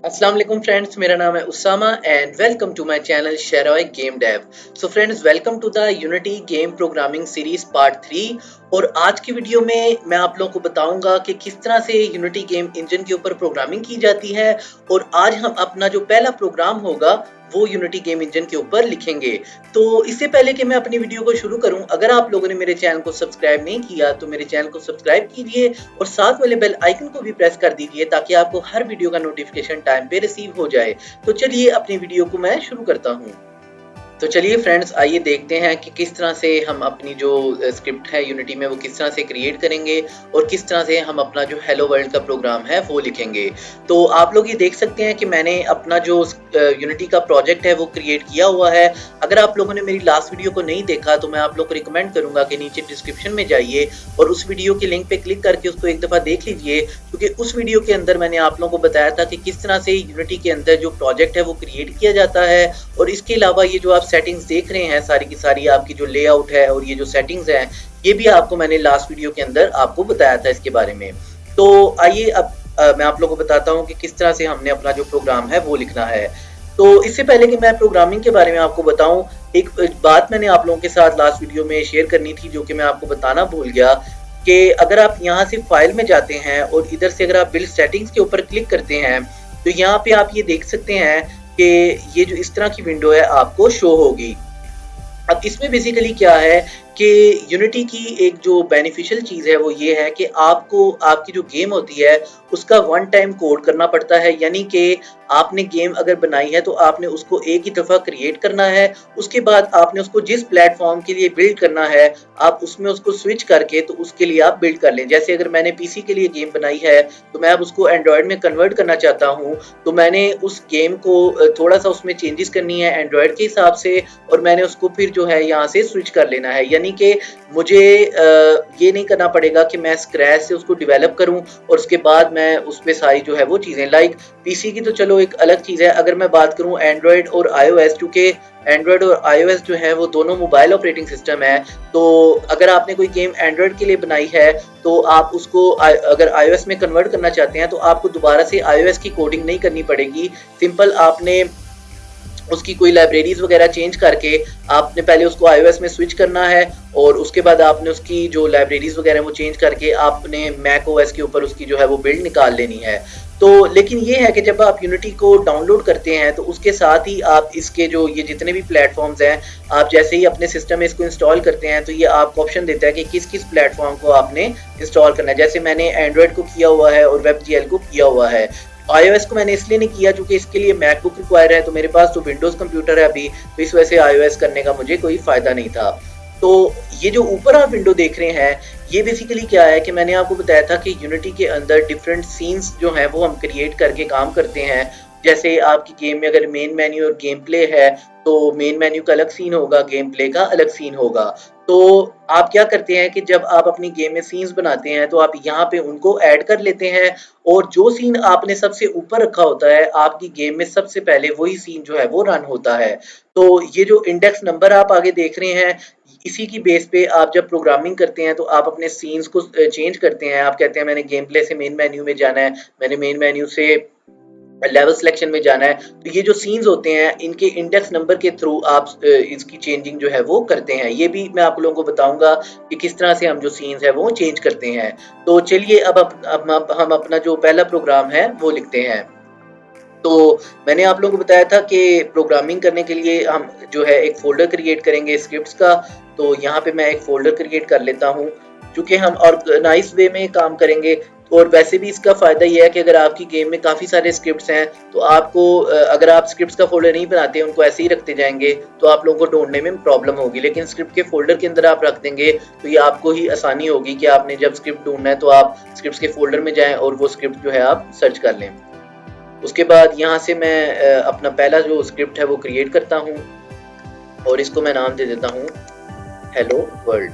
अस्सलाम वालेकुम फ्रेंड्स, मेरा नाम है Usama and welcome to my channel शेरॉय game dev. So friends, welcome to the Unity game programming series part 3। और आज की वीडियो में मैं आप लोगों को बताऊंगा कि किस तरह से यूनिटी गेम इंजन के ऊपर प्रोग्रामिंग की जाती है। और आज हम अपना जो पहला प्रोग्राम होगा वो यूनिटी गेम इंजन के ऊपर लिखेंगे। तो इससे पहले कि मैं अपनी वीडियो को शुरू करूं, अगर आप लोगों ने मेरे चैनल को सब्सक्राइब नहीं किया तो मेरे चैनल को सब्सक्राइब कीजिए और साथ वाले बेल आइकन को भी प्रेस कर दीजिए ताकि आपको हर वीडियो का नोटिफिकेशन टाइम पे रिसीव हो जाए। तो चलिए अपनी वीडियो को मैं शुरू करता हूँ। तो चलिए फ्रेंड्स, आइए देखते हैं कि किस तरह से हम अपनी जो स्क्रिप्ट है यूनिटी में वो किस तरह से क्रिएट करेंगे और किस तरह से हम अपना जो हेलो वर्ल्ड का प्रोग्राम है वो लिखेंगे। तो आप लोग ये देख सकते हैं कि मैंने अपना जो यूनिटी का प्रोजेक्ट है वो क्रिएट किया हुआ है। अगर आप लोगों ने मेरी लास्ट वीडियो को नहीं देखा तो मैं आप लोग को रिकमेंड करूंगा कि नीचे डिस्क्रिप्शन में जाइए और उस वीडियो के लिंक पे क्लिक करके उसको एक दफ़ा देख लीजिए, क्योंकि उस वीडियो के अंदर मैंने आप लोगों को बताया था कि किस तरह से यूनिटी के अंदर जो प्रोजेक्ट है वो क्रिएट किया जाता है। और इसके अलावा ये जो आप सेटिंग्स देख रहे हैं सारी की सारी आपकी जो लेआउट है और ये जो सेटिंग्स हैं ये भी आपको मैंने लास्ट वीडियो के अंदर आपको बताया था इसके बारे में। तो आइए अब मैं आप लोगों को बताता हूँ कि किस तरह से हमने अपना जो प्रोग्राम है वो लिखना है। तो इससे पहले कि मैं प्रोग्रामिंग के बारे में आपको बताऊं, एक बात मैंने आप लोगों के साथ लास्ट वीडियो में शेयर करनी थी जो कि मैं आपको बताना भूल गया कि अगर आप यहाँ से फाइल में जाते हैं और इधर से अगर आप बिल्ड सेटिंग्स के ऊपर क्लिक करते हैं तो यहाँ पे आप ये देख सकते हैं कि ये जो इस तरह की विंडो है आपको शो होगी। अब इसमें बेसिकली क्या है कि यूनिटी की एक जो बेनिफिशियल चीज़ है वो ये है कि आपको आपकी जो गेम होती है उसका वन टाइम कोड करना पड़ता है। यानी कि आपने गेम अगर बनाई है तो आपने उसको एक ही दफ़ा क्रिएट करना है, उसके बाद आपने उसको जिस प्लेटफॉर्म के लिए बिल्ड करना है आप उसमें उसको स्विच करके तो उसके लिए आप बिल्ड कर लें। जैसे अगर मैंने पीसी के लिए गेम बनाई है तो मैं अब उसको एंड्रॉयड में कन्वर्ट करना चाहता हूँ, तो मैंने उस गेम को थोड़ा सा उसमें चेंजेस करनी है एंड्रॉयड के हिसाब से और मैंने उसको फिर जो है यहाँ से स्विच कर लेना है। यानी कि मुझे ये नहीं करना पड़ेगा कि मैं स्क्रैच से उसको डेवलप करूं और उसके बाद मैं उस पर सारी जो है वो चीज़ें लाइक पीसी की तो चलो एक अलग चीज़ है। अगर मैं बात करूं एंड्रॉयड और आईओएस, क्योंकि एंड्रॉयड और आईओएस जो है वो दोनों मोबाइल ऑपरेटिंग सिस्टम है, तो अगर आपने कोई गेम एंड्रॉयड के लिए बनाई है तो आप उसको अगर आईओएस में कन्वर्ट करना चाहते हैं तो आपको दोबारा से आईओएस की कोडिंग नहीं करनी पड़ेगी। सिंपल आपने उसकी कोई लाइब्रेरीज वगैरह चेंज करके आपने पहले उसको आईओएस में स्विच करना है और उसके बाद आपने उसकी जो लाइब्रेरीज वगैरह वो चेंज करके आपने मैक ओएस के ऊपर उसकी जो है वो बिल्ड निकाल लेनी है। तो लेकिन ये है कि जब आप यूनिटी को डाउनलोड करते हैं तो उसके साथ ही आप इसके जो ये जितने भी प्लेटफॉर्म्स हैं आप जैसे ही अपने सिस्टम में इसको इंस्टॉल करते हैं तो ये आपको ऑप्शन देता है कि किस किस प्लेटफॉर्म को आपने इंस्टॉल करना है। जैसे मैंने एंड्रॉयड को किया हुआ है और WebGL को किया हुआ है। iOS को मैंने इसलिए नहीं किया क्योंकि इसके लिए मैकबुक रिक्वायर है, तो मेरे पास तो विंडोज़ कंप्यूटर है अभी, तो इस वजह से iOS करने का मुझे कोई फ़ायदा नहीं था। तो ये जो ऊपर आप विंडो देख रहे हैं ये बेसिकली क्या है कि मैंने आपको बताया था कि यूनिटी के अंदर डिफरेंट सीन्स जो हैं वो हम क्रिएट करके काम करते हैं। जैसे आपकी गेम में अगर मेन मेन्यू और गेम प्ले है तो मेन मेन्यू का अलग सीन होगा, गेम प्ले का अलग सीन होगा। तो आप क्या करते हैं कि जब आप अपनी गेम में सीन्स बनाते हैं तो आप यहाँ पे उनको ऐड कर लेते हैं और जो सीन आपने सबसे ऊपर रखा होता है आपकी गेम में सबसे पहले वही सीन जो है वो रन होता है। तो ये जो इंडेक्स नंबर आप आगे देख रहे हैं इसी की बेस पे आप जब प्रोग्रामिंग करते हैं तो आप अपने सीन्स को चेंज करते हैं। आप कहते हैं मैंने गेम प्ले से मेन मेन्यू में जाना है, मैंने मेन मेन्यू से लेवल सिलेक्शन में जाना है, तो ये जो सीन्स होते हैं इनके इंडेक्स नंबर के थ्रू आप इसकी चेंजिंग जो है वो करते हैं। ये भी मैं आप लोगों को बताऊंगा कि किस तरह से हम जो सीन्स है वो चेंज करते हैं। तो चलिए अब हम अपना जो पहला प्रोग्राम है वो लिखते हैं। तो मैंने आप लोगों को बताया था कि प्रोग्रामिंग करने के लिए हम जो है एक फ़ोल्डर क्रिएट करेंगे स्क्रिप्ट्स का। तो यहाँ पे मैं एक फ़ोल्डर क्रिएट कर लेता हूँ क्योंकि हम ऑर्गेनाइज वे में काम करेंगे। और वैसे भी इसका फ़ायदा ये है कि अगर आपकी गेम में काफ़ी सारे स्क्रिप्ट्स हैं तो आपको अगर आप स्क्रिप्ट्स का फ़ोल्डर नहीं बनाते उनको ऐसे ही रखते जाएंगे तो आप लोगों को ढूंढने में प्रॉब्लम होगी। लेकिन स्क्रिप्ट के फ़ोल्डर के अंदर आप रख देंगे तो ये आपको ही आसानी होगी कि आपने जब स्क्रिप्ट ढूंढना है तो आप स्क्रिप्ट्स के फ़ोल्डर में जाएँ और वो स्क्रिप्ट जो है आप सर्च कर लें। उसके बाद यहाँ से मैं अपना पहला जो स्क्रिप्ट है वो क्रिएट करता हूँ और इसको मैं नाम दे देता हूँ हेलो वर्ल्ड।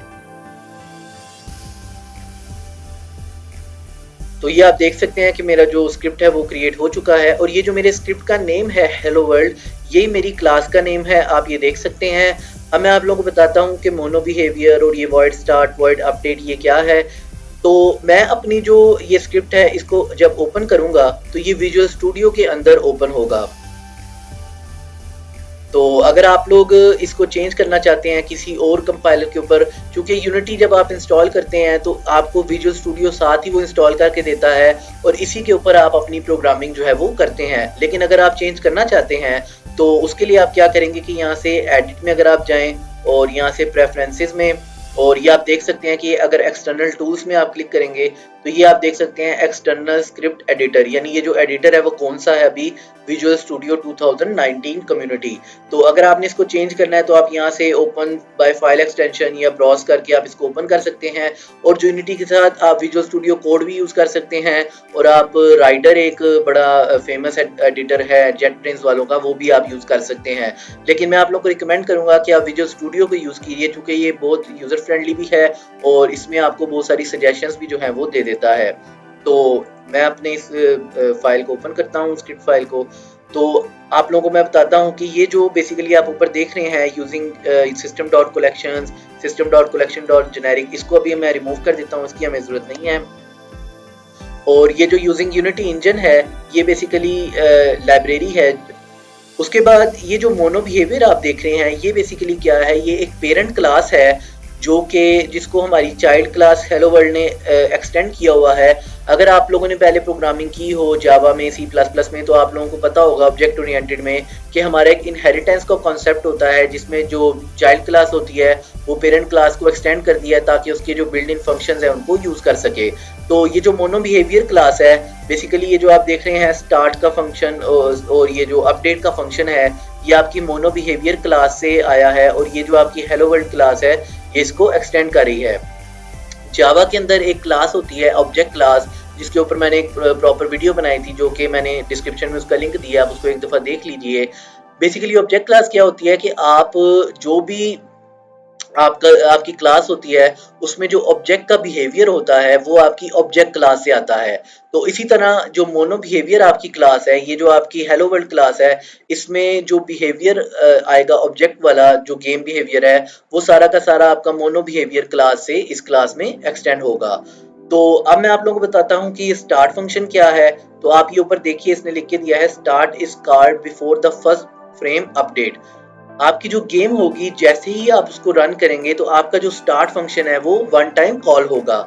तो ये आप देख सकते हैं कि मेरा जो स्क्रिप्ट है वो क्रिएट हो चुका है और ये जो मेरे स्क्रिप्ट का नेम है हेलो वर्ल्ड यही मेरी क्लास का नेम है, आप ये देख सकते हैं। अब मैं आप लोगों को बताता हूँ कि मोनो बिहेवियर और ये वॉइड स्टार्ट वॉइड अपडेट ये क्या है। तो मैं अपनी जो ये स्क्रिप्ट है इसको जब ओपन करूंगा तो ये विजुअल स्टूडियो के अंदर ओपन होगा। तो अगर आप लोग इसको चेंज करना चाहते हैं किसी और कंपाइलर के ऊपर, क्योंकि यूनिटी जब आप इंस्टॉल करते हैं तो आपको विजुअल स्टूडियो साथ ही वो इंस्टॉल करके देता है और इसी के ऊपर आप अपनी प्रोग्रामिंग जो है वो करते हैं। लेकिन अगर आप चेंज करना चाहते हैं तो उसके लिए आप क्या करेंगे कि यहाँ से एडिट में अगर आप जाएं और यहाँ से प्रेफरेंसेस में, और ये आप देख सकते हैं कि अगर एक्सटर्नल टूल्स में आप क्लिक करेंगे तो ये आप देख सकते हैं एक्सटर्नल स्क्रिप्ट एडिटर, यानी ये जो एडिटर है वो कौन सा है अभी, विजुअल स्टूडियो 2019 कम्युनिटी। तो अगर आपने इसको चेंज करना है तो आप यहाँ से ओपन बाय फाइल एक्सटेंशन या ब्राउज करके आप इसको ओपन कर सकते हैं, और जो यूनिटी के साथ आप विजुअल स्टूडियो कोड भी यूज कर सकते हैं, और आप राइडर एक बड़ा फेमस एडिटर है जेट ब्रेन्स वालों का, वो भी आप यूज कर सकते हैं। लेकिन मैं आप लोग को रिकमेंड करूंगा कि आप विजुअल स्टूडियो को यूज कीजिए, क्योंकि ये बहुत यूजर फ्रेंडली भी है और इसमें आपको बहुत सारी सजेशंस भी जो है वो दे देता है। तो मैं अपने इस फाइल को ओपन करता हूँ, स्क्रिप्ट फाइल को। तो आप लोगों को मैं बताता हूँ कि ये जो बेसिकली आप ऊपर देख रहे हैं using system dot collection, system dot collection dot generic, इसको अभी मैं रिमूव कर देता हूँ, इसकी हमें जरूरत नहीं है। और ये जो यूजिंग यूनिटी इंजन है ये बेसिकली लाइब्रेरी है। उसके बाद ये जो मोनो बिहेवियर आप देख रहे हैं ये बेसिकली क्या है, ये एक पेरेंट क्लास है जो कि जिसको हमारी चाइल्ड क्लास हेलो वर्ल्ड ने एक्सटेंड किया हुआ है। अगर आप लोगों ने पहले प्रोग्रामिंग की हो जावा में, सी प्लस प्लस में, तो आप लोगों को पता होगा ऑब्जेक्ट ओरिएंटेड में कि हमारा एक इनहेरिटेंस का कॉन्सेप्ट होता है जिसमें जो चाइल्ड क्लास होती है वो पेरेंट क्लास को एक्सटेंड कर दिया है ताकि उसके जो बिल्ट इन फंक्शंस हैं उनको यूज कर सके। तो ये जो मोनो बिहेवियर क्लास है बेसिकली ये जो आप देख रहे हैं स्टार्ट का फंक्शन और ये जो अपडेट का फंक्शन है ये आपकी मोनो बिहेवियर क्लास से आया है, और ये जो आपकी हेलो वर्ल्ड क्लास है ये इसको एक्सटेंड कर रही है। जावा के अंदर एक क्लास होती है ऑब्जेक्ट क्लास, जिसके ऊपर मैंने एक प्रॉपर वीडियो बनाई थी जो कि मैंने डिस्क्रिप्शन में उसका लिंक दिया, आप उसको एक दफ़ा देख लीजिए। बेसिकली ऑब्जेक्ट क्लास क्या होती है कि आप जो भी आपकी क्लास होती है उसमें जो ऑब्जेक्ट का बिहेवियर होता है वो आपकी ऑब्जेक्ट क्लास से आता है। तो इसी तरह जो मोनो बिहेवियर आपकी क्लास है, ये जो आपकी हेलो वर्ल्ड क्लास है, इसमें जो बिहेवियर आएगा ऑब्जेक्ट वाला जो गेम बिहेवियर है वो सारा का सारा आपका मोनो बिहेवियर क्लास से इस क्लास में एक्सटेंड होगा। तो अब मैं आप लोगों को बताता हूँ कि स्टार्ट फंक्शन क्या है। तो आप ये ऊपर देखिए इसने लिख के दिया है start is called before the first frame update. आपकी जो गेम होगी जैसे ही आप उसको रन करेंगे तो आपका जो स्टार्ट फंक्शन है वो वन टाइम कॉल होगा।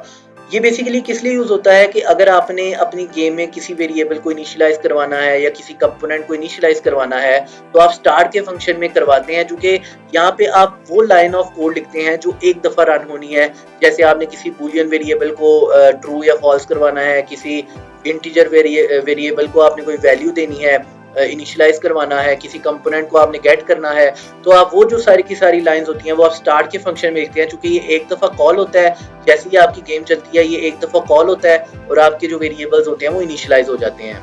ये बेसिकली किस लिए यूज होता है कि अगर आपने अपनी गेम में किसी वेरिएबल को इनिशियलाइज करवाना है या किसी कंपोनेंट को इनिशियलाइज करवाना है तो आप स्टार्ट के फंक्शन में करवाते हैं, क्योंकि यहाँ पे आप वो लाइन ऑफ कोड लिखते हैं जो एक दफा रन होनी है। जैसे आपने किसी बूलियन वेरिएबल को ट्रू या फॉल्स करवाना है, किसी इंटीजर वेरिएबल को आपने कोई वैल्यू देनी है, इनिशियलाइज करवाना है, किसी कंपोनेंट को आपने गेट करना है, तो आप वो जो सारी की सारी लाइंस होती हैं वो आप स्टार्ट के फंक्शन में लिखते हैं। चूंकि ये एक दफा कॉल होता है, जैसे ही आपकी गेम चलती है ये एक दफा कॉल होता है और आपके जो वेरिएबल्स होते हैं वो इनिशियलाइज हो जाते हैं।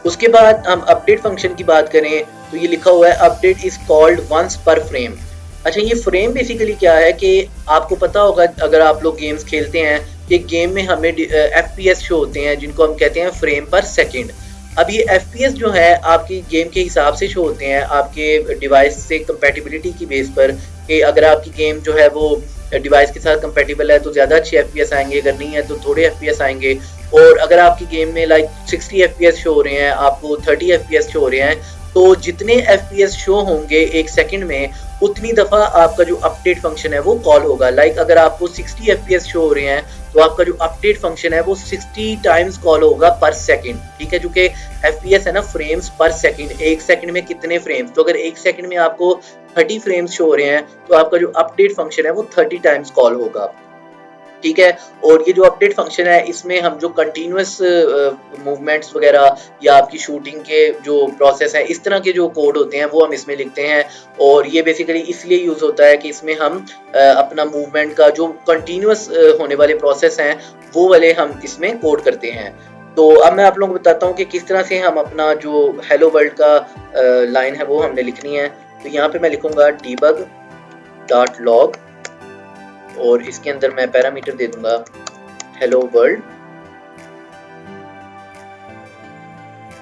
उसके बाद हम अपडेट फंक्शन की बात करें तो ये लिखा हुआ है अपडेट इज कॉल्ड वंस पर फ्रेम। अच्छा, ये फ्रेम बेसिकली क्या है कि आपको पता होगा अगर आप लोग गेम्स खेलते हैं कि गेम में हमें FPS शो होते हैं जिनको हम कहते हैं फ्रेम पर सेकंड। अब ये FPS जो है आपकी गेम के हिसाब से शो होते हैं आपके डिवाइस से कंपैटिबिलिटी की बेस पर, कि अगर आपकी गेम जो है वो डिवाइस के साथ कंपैटिबल है तो ज़्यादा अच्छे FPS आएंगे, अगर नहीं है तो थोड़े FPS आएंगे। और अगर आपकी गेम में लाइक 60 FPS शो हो रहे हैं, आपको 30 FPS शो हो रहे हैं, तो जितने FPS शो होंगे एक सेकंड में उतनी दफ़ा आपका जो अपडेट फंक्शन है वो कॉल होगा। लाइक अगर आपको 60 FPS शो हो रहे हैं तो आपका जो अपडेट फंक्शन है वो 60 टाइम्स कॉल होगा पर सेकंड। ठीक है, जो कि FPS है ना, फ्रेम्स पर सेकंड, एक सेकंड में कितने फ्रेम्स। तो अगर एक सेकंड में आपको 30 फ्रेम्स शो हो रहे हैं तो आपका जो अपडेट फंक्शन है वो 30 टाइम्स कॉल होगा। ठीक है, और ये जो अपडेट फंक्शन है इसमें हम जो कंटिन्यूस मूवमेंट्स वगैरह या आपकी शूटिंग के जो प्रोसेस है इस तरह के जो कोड होते हैं वो हम इसमें लिखते हैं। और ये बेसिकली इसलिए यूज होता है कि इसमें हम अपना मूवमेंट का जो कंटिन्यूस होने वाले प्रोसेस हैं वो वाले हम इसमें कोड करते हैं। तो अब मैं आप लोगों को बताता हूँ कि किस तरह से हम अपना जो हेलो वर्ल्ड का लाइन है वो हमने लिखनी है। तो यहाँ पे मैं लिखूंगा debug डॉट लॉग और इसके अंदर मैं पैरामीटर दे दूंगा हेलो वर्ल्ड।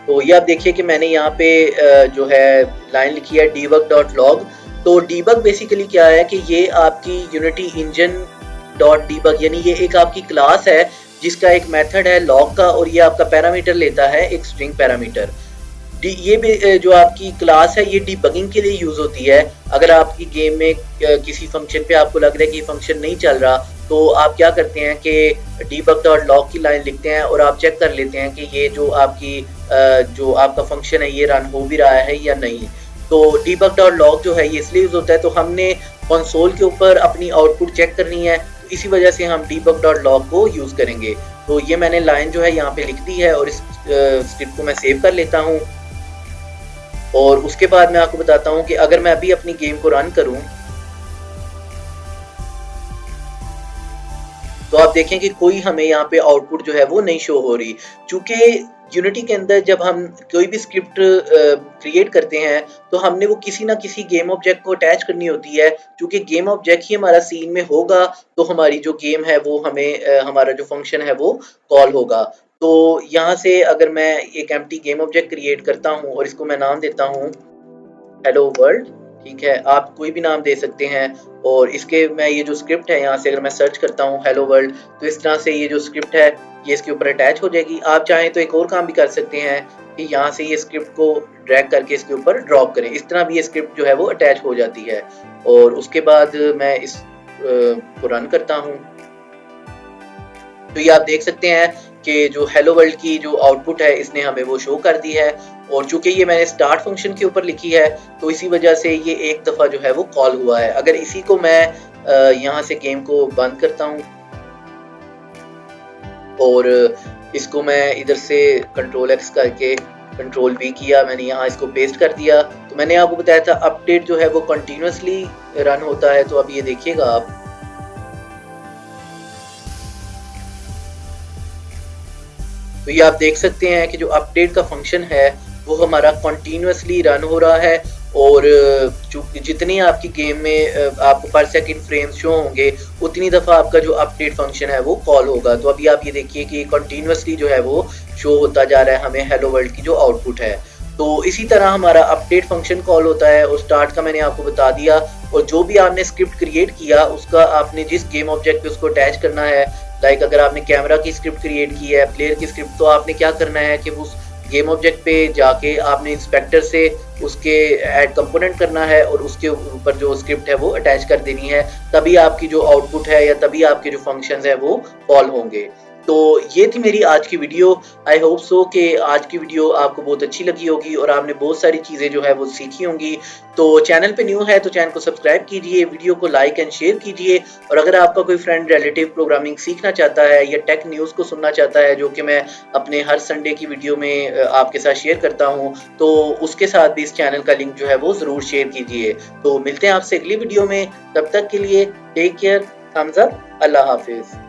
तो ये आप देखिए कि मैंने यहाँ पे जो है लाइन लिखी है debug.log। तो debug बेसिकली क्या है कि ये आपकी यूनिटी इंजन डॉट डीबग, यानी ये एक आपकी क्लास है जिसका एक मेथड है लॉग का, और ये आपका पैरामीटर लेता है एक स्ट्रिंग पैरामीटर। ये भी जो आपकी क्लास है ये डीबगिंग के लिए यूज होती है। अगर आपकी गेम में किसी फंक्शन पे आपको लग रहा है कि फंक्शन नहीं चल रहा, तो आप क्या करते हैं कि डीबग डॉट लॉग की लाइन लिखते हैं और आप चेक कर लेते हैं कि ये जो आपका फंक्शन है ये रन हो भी रहा है या नहीं। तो डीबग डॉट लॉग जो है ये इसलिए यूज होता है, तो हमने कंसोल के ऊपर अपनी आउटपुट चेक करनी है, तो इसी वजह से हम डीबग डॉट लॉग को यूज करेंगे। तो ये मैंने लाइन जो है यहाँ पे लिख दी है और इस स्क्रिप्ट को मैं सेव कर लेता हूँ। और उसके बाद मैं आपको बताता हूँ कि अगर मैं अभी अपनी गेम को रन करूँ तो आप देखें कि कोई हमें यहाँ पे आउटपुट जो है वो नहीं शो हो रही। चूंकि यूनिटी के अंदर जब हम कोई भी स्क्रिप्ट क्रिएट करते हैं तो हमने वो किसी ना किसी गेम ऑब्जेक्ट को अटैच करनी होती है। चूंकि गेम ऑब्जेक्ट ही हमारा सीन में होगा तो हमारी जो गेम है वो हमारा जो फंक्शन है वो कॉल होगा। तो यहाँ से अगर मैं एक एम्प्टी गेम ऑब्जेक्ट क्रिएट करता हूँ और इसको मैं नाम देता हूँ हेलो वर्ल्ड, ठीक है, आप कोई भी नाम दे सकते हैं। और इसके मैं ये जो स्क्रिप्ट है यहाँ से अगर मैं सर्च करता हूँ हेलो वर्ल्ड, तो इस तरह से ये जो स्क्रिप्ट है ये इसके ऊपर अटैच हो जाएगी। आप चाहें तो एक और काम भी कर सकते हैं कि यहाँ से ये स्क्रिप्ट को ड्रैग करके इसके ऊपर ड्रॉप करें, इस तरह भी ये स्क्रिप्ट जो है वो अटैच हो जाती है। और उसके बाद मैं इस को रन करता हूँ तो ये आप देख सकते हैं कि जो हेलो वर्ल्ड की जो आउटपुट है इसने हमें वो शो कर दी है। और चूंकि ये मैंने स्टार्ट फंक्शन के ऊपर लिखी है तो इसी वजह से ये एक दफ़ा जो है वो कॉल हुआ है। अगर इसी को मैं यहाँ से गेम को बंद करता हूँ और इसको मैं इधर से कंट्रोल एक्स करके कंट्रोल वी किया, मैंने यहाँ इसको पेस्ट कर दिया, तो मैंने आपको बताया था अपडेट जो है वो कंटिन्यूसली रन होता है। तो अब ये देखिएगा आप, तो ये आप देख सकते हैं कि जो अपडेट का फंक्शन है वो हमारा कंटिन्यूसली रन हो रहा है। और जितनी आपकी गेम में आपको पर सेकंड फ्रेम्स शो होंगे उतनी दफ़ा आपका जो अपडेट फंक्शन है वो कॉल होगा। तो अभी आप ये देखिए कि कंटिन्यूसली जो है वो शो होता जा रहा है हमें हेलो वर्ल्ड की जो आउटपुट है। तो इसी तरह हमारा अपडेट फंक्शन कॉल होता है। और स्टार्ट का मैंने आपको बता दिया, और जो भी आपने स्क्रिप्ट क्रिएट किया उसका आपने जिस गेम ऑब्जेक्ट पे उसको अटैच करना है। लाइक अगर आपने कैमरा की स्क्रिप्ट क्रिएट की है, प्लेयर की स्क्रिप्ट, तो आपने क्या करना है कि उस गेम ऑब्जेक्ट पे जाके आपने इंस्पेक्टर से उसके ऐड कंपोनेंट करना है और उसके ऊपर जो स्क्रिप्ट है वो अटैच कर देनी है, तभी आपकी जो आउटपुट है या तभी आपके जो फंक्शंस है वो कॉल होंगे। तो ये थी मेरी आज की वीडियो। आई होप सो कि आज की वीडियो आपको बहुत अच्छी लगी होगी और आपने बहुत सारी चीज़ें जो है वो सीखी होंगी। तो चैनल पे न्यू है तो चैनल को सब्सक्राइब कीजिए, वीडियो को लाइक एंड शेयर कीजिए। और अगर आपका कोई फ्रेंड रिलेटिव प्रोग्रामिंग सीखना चाहता है या टेक न्यूज़ को सुनना चाहता है, जो कि मैं अपने हर संडे की वीडियो में आपके साथ शेयर करता हूँ, तो उसके साथ भी इस चैनल का लिंक जो है वो ज़रूर शेयर कीजिए। तो मिलते हैं आपसे अगली वीडियो में, तब तक के लिए टेक केयर, थम्स अप, अल्लाह हाफिज़।